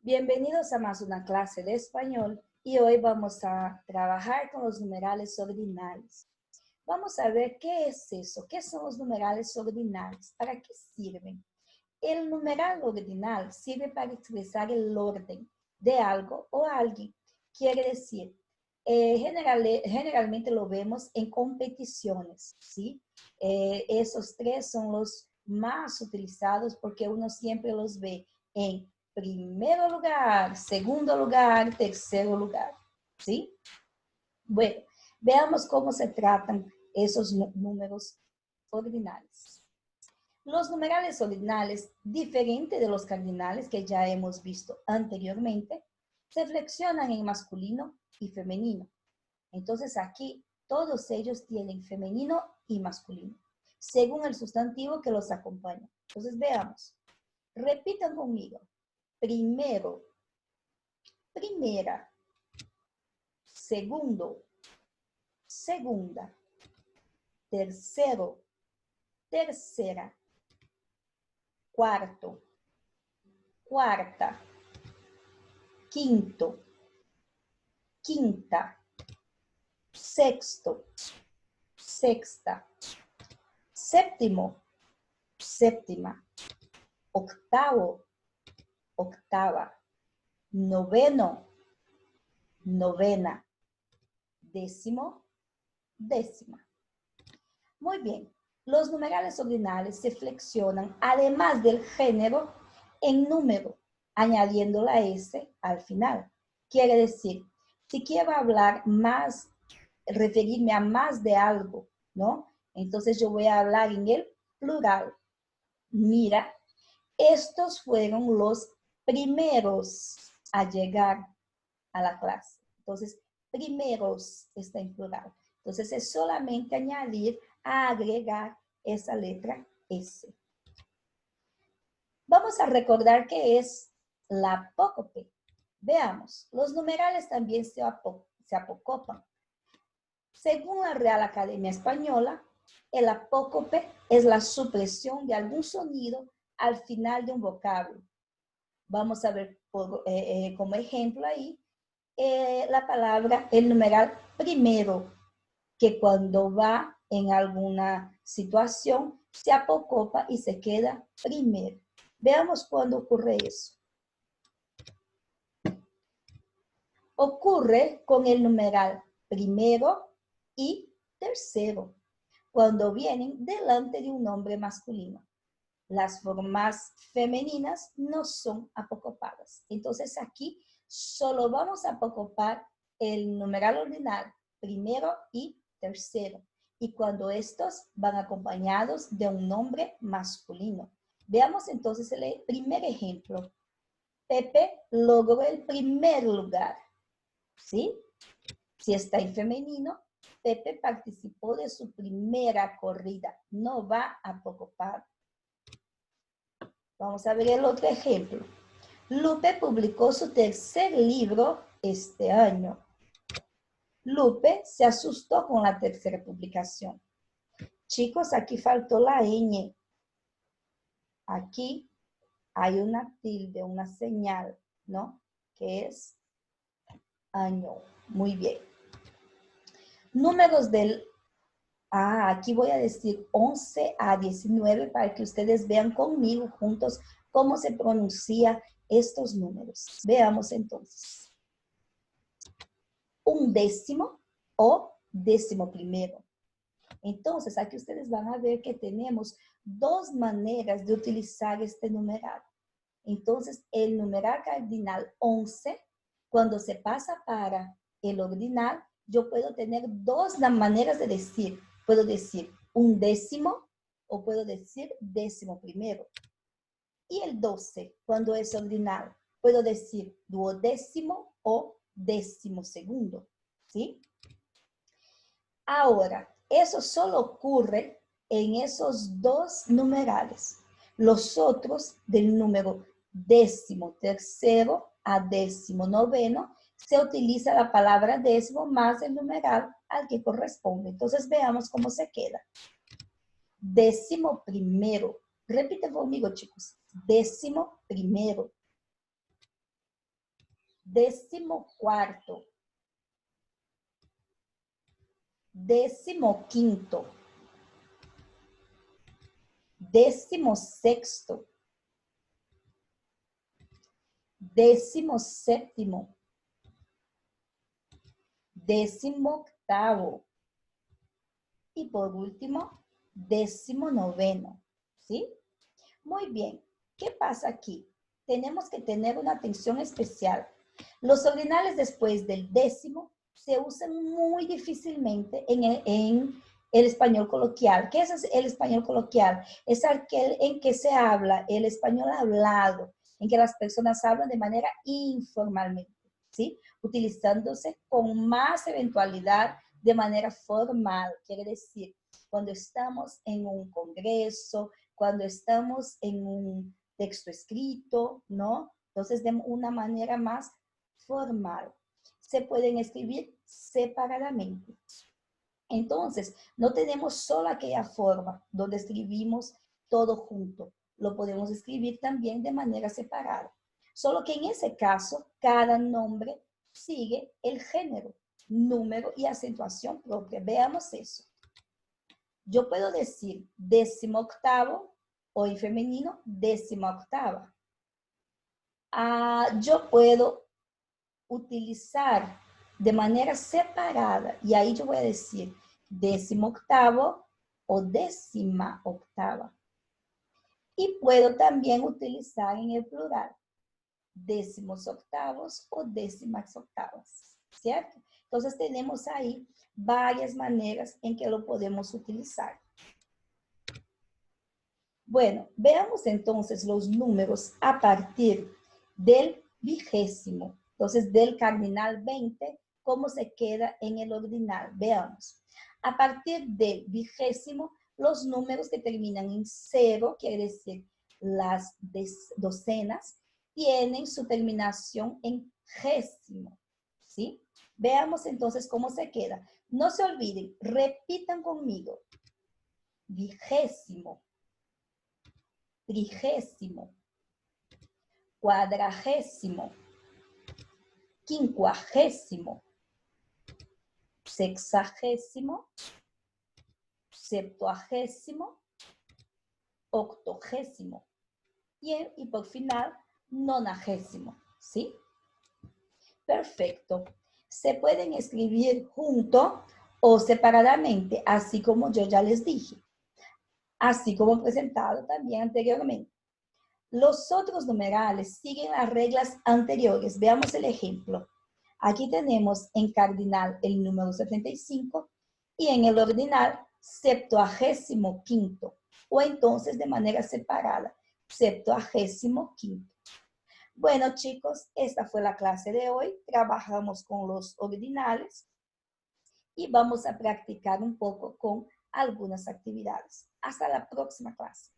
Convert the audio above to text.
Bienvenidos a más una clase de español y hoy vamos a trabajar con los numerales ordinales. Vamos a ver qué es eso, qué son los numerales ordinales, para qué sirven. El numeral ordinal sirve para expresar el orden de algo o alguien. Quiere decir, generalmente lo vemos en competiciones, ¿sí? Esos tres son los más utilizados porque uno siempre los ve en primer lugar, segundo lugar, tercer lugar, ¿sí? Bueno, veamos cómo se tratan esos números ordinales. Los numerales ordinales, diferente de los cardinales que ya hemos visto anteriormente, se flexionan en masculino y femenino. Entonces aquí todos ellos tienen femenino y masculino, según el sustantivo que los acompaña. Entonces veamos. Repitan conmigo. Primero, primera, segundo, segunda, tercero, tercera, cuarto, cuarta, quinto, quinta, sexto, sexta, séptimo, séptima, octavo, octava, noveno, novena, décimo, décima. Muy bien, los numerales ordinales se flexionan además del género en número, añadiendo la S al final. Quiere decir, si quiero hablar más, referirme a más de algo, ¿no? Entonces yo voy a hablar en el plural. Mira, estos fueron los primeros a llegar a la clase. Entonces, primeros está en plural. Entonces, es solamente añadir, agregar esa letra S. Vamos a recordar qué es la apócope. Veamos, los numerales también se apocopan. Según la Real Academia Española, el apócope es la supresión de algún sonido al final de un vocablo. Vamos a ver como ejemplo ahí la palabra, el numeral primero, que cuando va en alguna situación se apocopa y se queda primero. Veamos cuándo ocurre eso. Ocurre con el numeral primero y tercero, cuando vienen delante de un nombre masculino. Las formas femeninas no son apocopadas. Entonces aquí solo vamos a apocopar el numeral ordinal primero y tercero. Y cuando estos van acompañados de un nombre masculino. Veamos entonces el primer ejemplo. Pepe logró el primer lugar. ¿Sí? Si está en femenino, Pepe participó de su primera corrida. No va a apocopar. Vamos a ver el otro ejemplo. Lupe publicó su tercer libro este año. Lupe se asustó con la tercera publicación. Chicos, aquí faltó la ñ. Aquí hay una tilde, una señal, ¿no? Que es año. Muy bien. Números del... aquí voy a decir 11 a 19 para que ustedes vean conmigo juntos cómo se pronuncia estos números. Veamos entonces. Un décimo o décimo primero. Entonces, aquí ustedes van a ver que tenemos dos maneras de utilizar este numeral. Entonces, el numeral cardinal 11, cuando se pasa para el ordinal, yo puedo tener dos maneras de decir. Puedo decir un décimo o puedo decir décimo primero. Y el 12, cuando es ordinal, puedo decir duodécimo o décimo segundo, ¿sí? Ahora, eso solo ocurre en esos dos numerales. Los otros, del número décimo tercero a décimo noveno, se utiliza la palabra décimo más el numeral al que corresponde. Entonces, veamos cómo se queda. Décimo primero. Repiten conmigo, chicos. Décimo primero. 14º, 15º, 16º, 17º, 18º y por último, 19º, ¿sí? Muy bien, ¿qué pasa aquí? Tenemos que tener una atención especial. Los ordinales después del 10º se usan muy difícilmente en el español coloquial. ¿Qué es el español coloquial? Es aquel en que se habla el español hablado, en que las personas hablan de manera informalmente, ¿sí? Utilizándose con más eventualidad de manera formal. Quiere decir, cuando estamos en un congreso, cuando estamos en un texto escrito, ¿no? Entonces, de una manera más formal. Se pueden escribir separadamente. Entonces, no tenemos solo aquella forma donde escribimos todo junto. Lo podemos escribir también de manera separada. Solo que en ese caso, cada nombre sigue el género, número y acentuación propia. Veamos eso. Yo puedo decir 18º o en femenino 18ª. Yo puedo utilizar de manera separada y ahí yo voy a decir 18º o 18ª. Y puedo también utilizar en el plural 18º o 18ª, ¿cierto? Entonces tenemos ahí varias maneras en que lo podemos utilizar. Bueno, veamos entonces los números a partir del 20º. Entonces, del cardinal 20, ¿cómo se queda en el ordinal? Veamos. A partir del 20º, los números que terminan en 0, quiere decir las docenas, tienen su terminación en gésimo, ¿sí? Veamos entonces cómo se queda. No se olviden, repitan conmigo. 20º. 30º, 40º, 50º, 60º, 70º, 80º y por final 90º, ¿sí? Perfecto. Se pueden escribir junto o separadamente, así como yo ya les dije, así como presentado también anteriormente. Los otros numerales siguen las reglas anteriores. Veamos el ejemplo. Aquí tenemos en cardinal el número 75 y en el ordinal 75º, o entonces de manera separada, 75º. Bueno, chicos, esta fue la clase de hoy. Trabajamos con los ordinales y vamos a practicar un poco con algunas actividades. Hasta la próxima clase.